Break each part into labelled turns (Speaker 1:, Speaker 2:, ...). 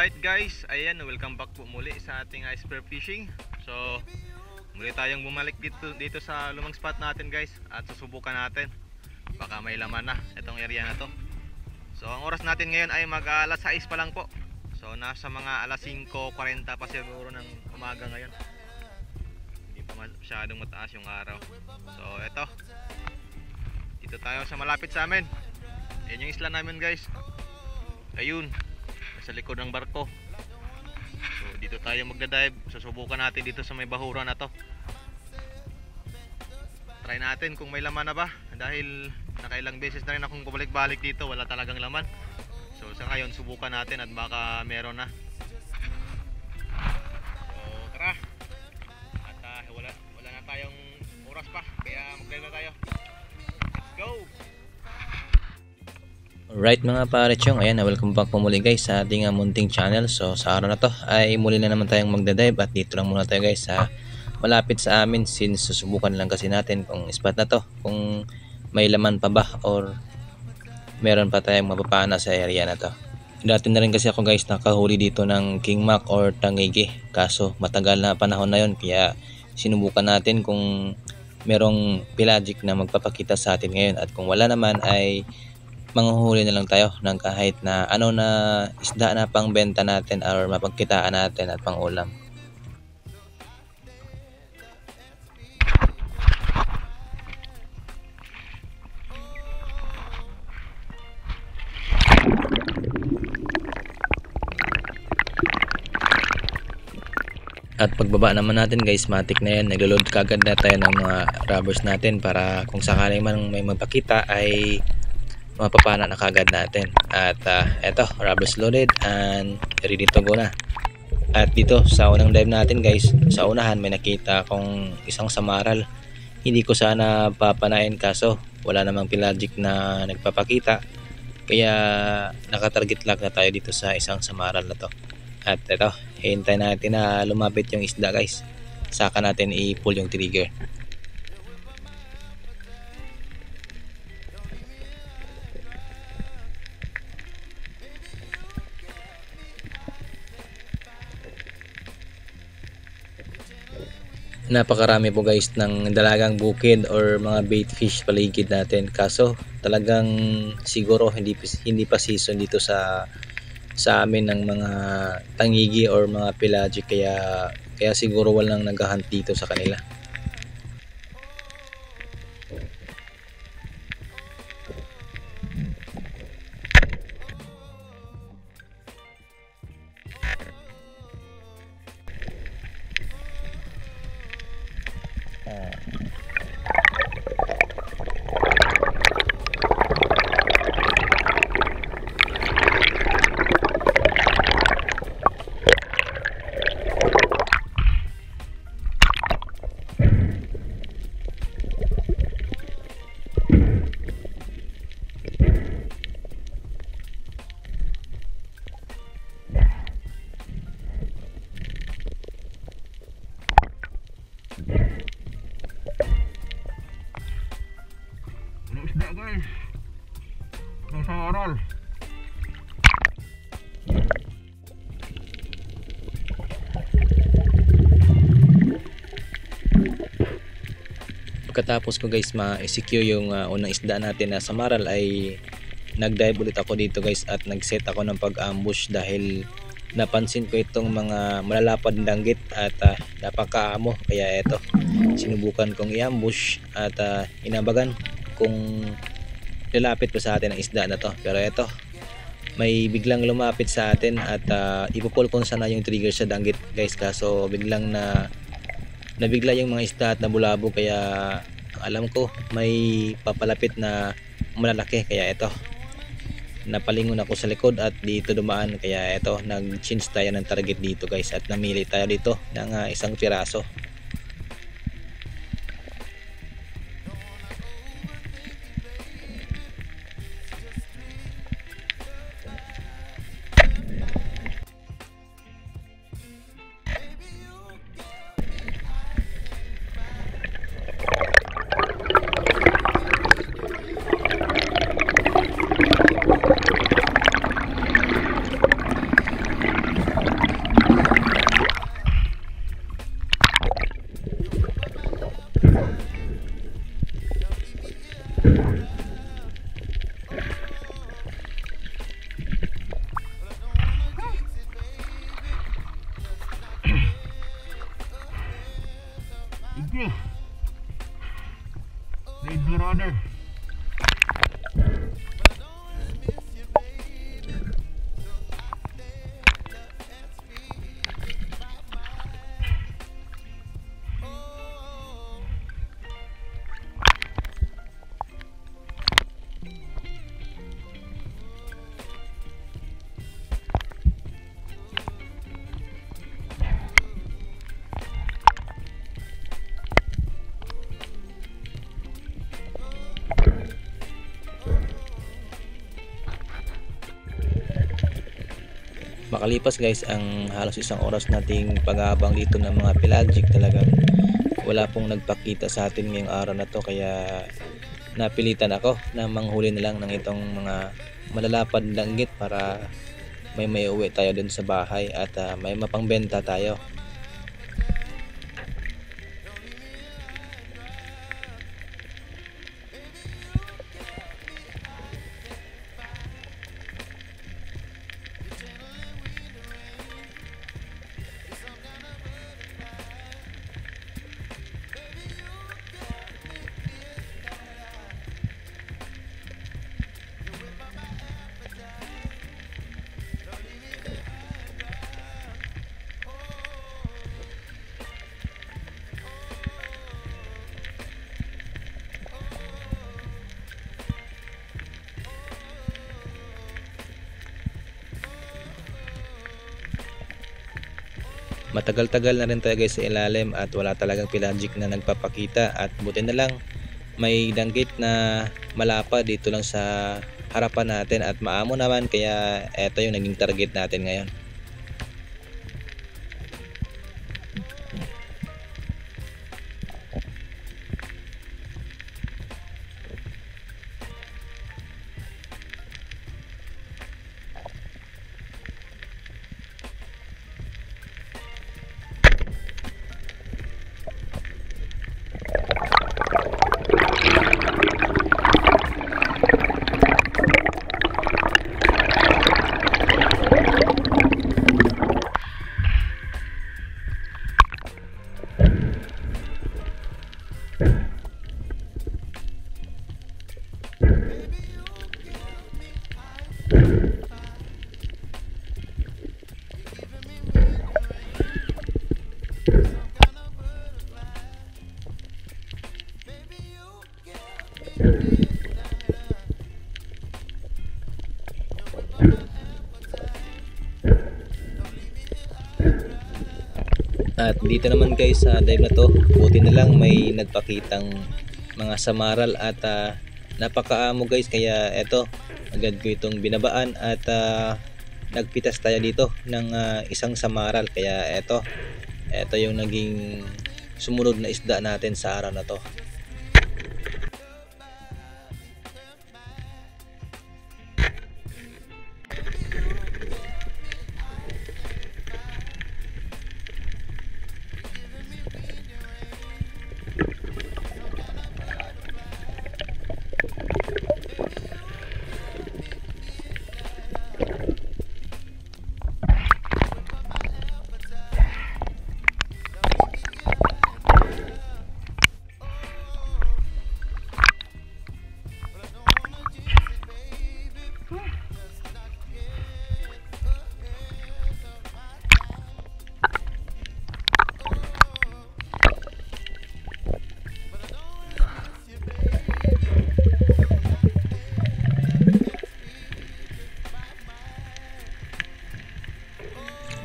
Speaker 1: Alright guys, ayan, welcome back po muli sa ating iceberg fishing. So, muli tayong bumalik dito sa lumang spot natin guys. At susubukan natin, baka may laman na itong area na to. So, ang oras natin ngayon ay mag-alas 6 pa lang po. So, nasa mga alas 5:40 pa siguro ng umaga ngayon. Hindi pa masyadong mataas yung araw. So, eto, dito tayo sa malapit sa amin. Ayan yung isla namin guys. Ayun, sa likod ng barko. So dito tayo magdadive. Susubukan natin dito sa may bahuran na to. Try natin kung may laman na ba, dahil nakailang beses na rin akong bumalik-balik dito, wala talagang laman. So sa ngayon subukan natin at baka meron na. So tara. At wala na tayong oras pa, kaya mag-dive na tayo. Let's go.
Speaker 2: Alright mga parechong, ayan, welcome back po muli guys sa ating munting channel. So sa araw na to ay muli na naman tayong magdadive at dito lang muna tayo guys sa malapit sa amin, since susubukan lang kasi natin kung spot na to, kung may laman pa ba or meron pa tayong mapapana sa area na to. Dati na rin kasi ako guys nakahuli dito ng King Mac or Tangigi, kaso matagal na panahon na yon, kaya sinubukan natin kung merong pelagic na magpapakita sa atin ngayon, at kung wala naman ay manghuhuli na lang tayo ng kahit na ano na isda na pang benta natin or mapagkitaan natin at pang ulam. At pagbaba naman natin guys, matik na yan, naglo-load kagad na tayo ng mga rubbers natin para kung sakaling man may magpakita ay mapapana na kagad natin. At eto, rubbers loaded and ready to go na. At dito sa unang dive natin guys, sa unahan may nakita akong isang samaral. Hindi ko sana papanain kaso wala namang pelagic na nagpapakita, kaya nakatarget lock na tayo dito sa isang samaral na to. At eto, hintayin natin na lumapit yung isda guys, saka natin i-pull yung trigger. Napakarami po guys ng dalagang bukid or mga bait fish paligid natin, kaso talagang siguro hindi pa season dito sa amin ng mga tangigi or mga pelagic, kaya siguro walang naghahunt dito sa kanila.
Speaker 1: Isda guys, ng samaral.
Speaker 2: Pagkatapos ko guys ma-secure yung unang isda natin na samaral, ay nag-dive ulit ako dito guys at nag-set ako ng pag-ambush, dahil napansin ko itong mga malalapad na danggit at napakaamo, kaya eto, sinubukan kong i-ambush at inabagan kung lalapit pa sa atin ang isda na to. Pero eto, may biglang lumapit sa atin at ipupul ko sana yung trigger sa danggit guys, kaso biglang nabigla yung mga isda at nabulabo, kaya alam ko may papalapit na malalaki, kaya eto, napalingon ako sa likod at dito dumaan, kaya eto, nag-change tayo ng target dito guys at namili tayo dito ng isang piraso.
Speaker 3: brother.
Speaker 2: Makalipas guys ang halos isang oras nating pag-aabang dito ng mga pelagic, talagang wala pong nagpakita sa atin ngayong araw na to, kaya napilitan ako na manghuli na lang ng itong mga malalapad langgit para may uwi tayo dun sa bahay at may mapangbenta tayo. Matagal-tagal na rin tayo guys sa ilalim at wala talagang pelagic na nagpapakita, at buti na lang may danggit na malapa dito lang sa harapan natin at maamo naman, kaya eto yung naging target natin ngayon. At dito naman guys sa dive na to, buti na lang may nagpakitang mga samaral at napakaamo guys, kaya eto agad ko itong binabaan at nagpitas tayo dito ng isang samaral, kaya eto yung naging sumunod na isda natin sa araw na to.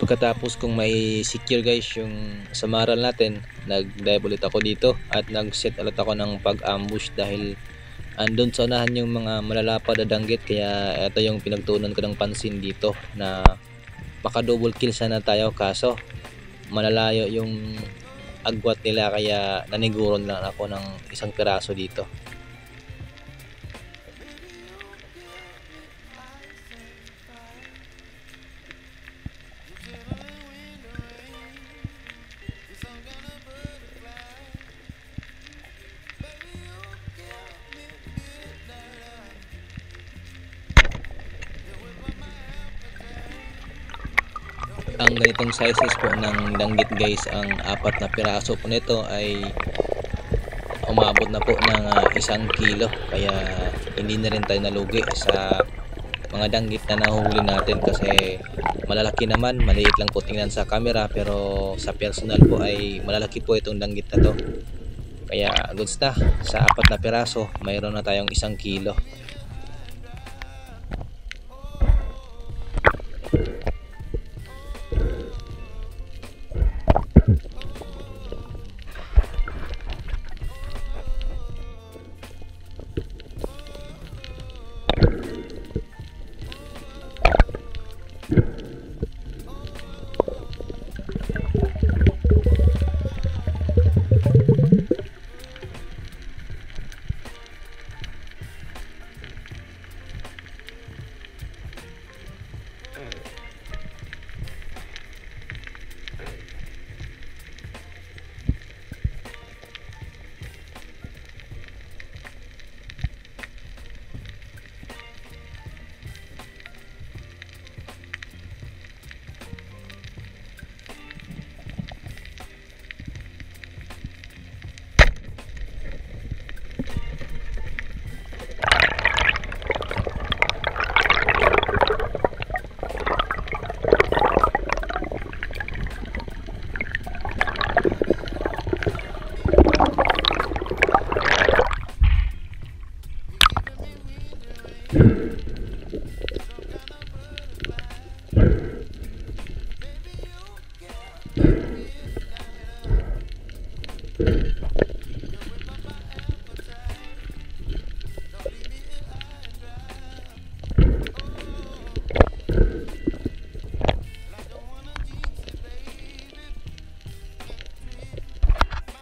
Speaker 2: Pagkatapos kung may secure guys yung samaral natin, nag-dive ulit ako dito at nag-set ulit ako ng pag-ambush dahil andun sa unahan yung mga malalapad na danggit, kaya ito yung pinagtuunan ko ng pansin dito na maka double kill sana tayo, kaso malalayo yung agwat nila, kaya naniguron lang ako ng isang piraso dito. Ang ganitong sizes po ng danggit guys, ang 4 na piraso po nito ay umabot na po ng 1 kilo, kaya hindi na rin tayo nalugi sa mga danggit na nahuli natin kasi malalaki naman, maliit lang po tingnan sa camera pero sa personal po ay malalaki po itong danggit na to. Kaya goods na, sa 4 na piraso mayroon na tayong 1 kilo.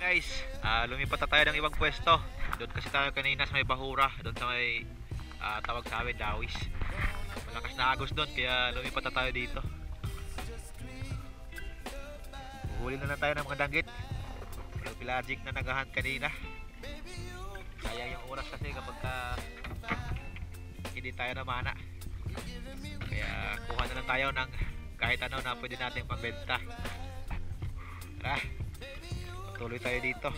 Speaker 1: Guys, lumipat na tayo ng ibang pwesto. Doon kasi tayo kanina sa may bahura, doon sa may tawag sa amin dawis. Malakas na agos doon kaya lumipat na tayo dito. Huli na lang tayo ng mga danggit. Walang pelagic na nagahan kanina. Sayang yung oras kasi kapag hindi tayo namana. Kaya kuha na lang tayo ng kahit ano na pwede natin pagbenta. Tara, tuloy tayo dito.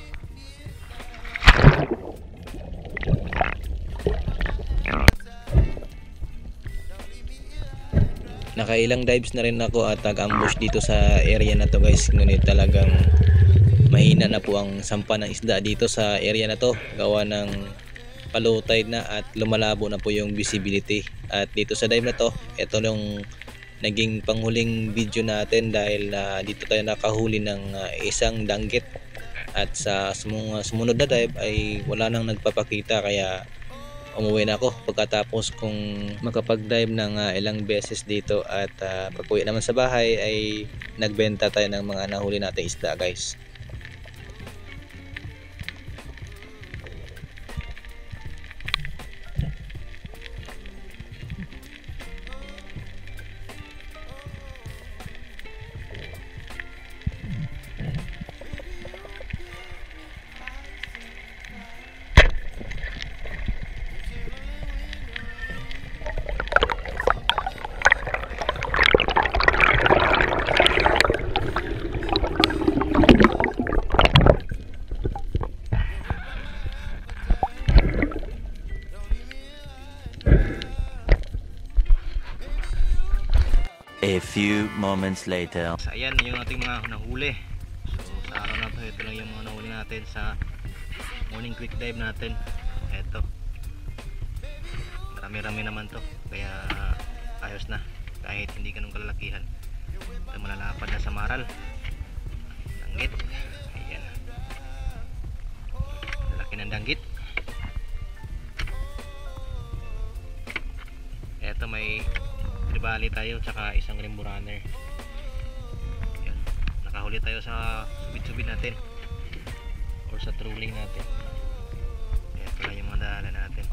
Speaker 2: Nakailang dives na rin ako at nag-ambush dito sa area na to guys, ngunit talagang mahina na po ang sampa ng isda dito sa area na to, gawa ng low tide na at lumalabo na po yung visibility. At dito sa dive na to, ito yung naging panghuling video natin dahil dito tayo nakahuli ng isang danggit. At sa sumunod na dive ay wala nang nagpapakita, kaya umuwi na ako pagkatapos kong makapag-dive ng ilang beses dito. At pag-uwi naman sa bahay ay nagbenta tayo ng mga nahuli nating isda guys.
Speaker 3: A few moments later.
Speaker 1: So, ayan yung ating mga nahuli. So sa araw na to, ito lang yung mga nahuli natin sa morning quick dive natin. Ito, marami-rami naman to, kaya ayos na kahit hindi ganun kalalakihan. Ito, malalapad na sa maral, danggit. Ayan, lalaki ng danggit. Ito, may bali tayo tsaka isang rainbow runner. Yan, nakahuli tayo sa subit-subit natin or sa trolling natin. Ito lang yung mga dala natin.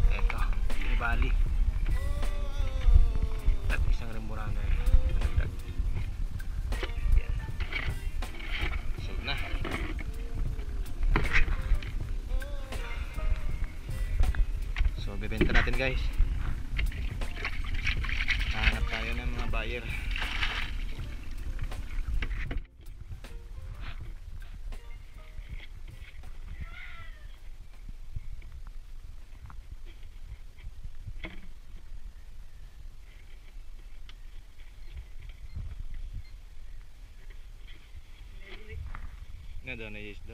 Speaker 1: Ito, bali at isang rainbow runner. Yan, so na. So bebenta natin guys. Hanap tayo ng mga buyer. Nga daw na isda.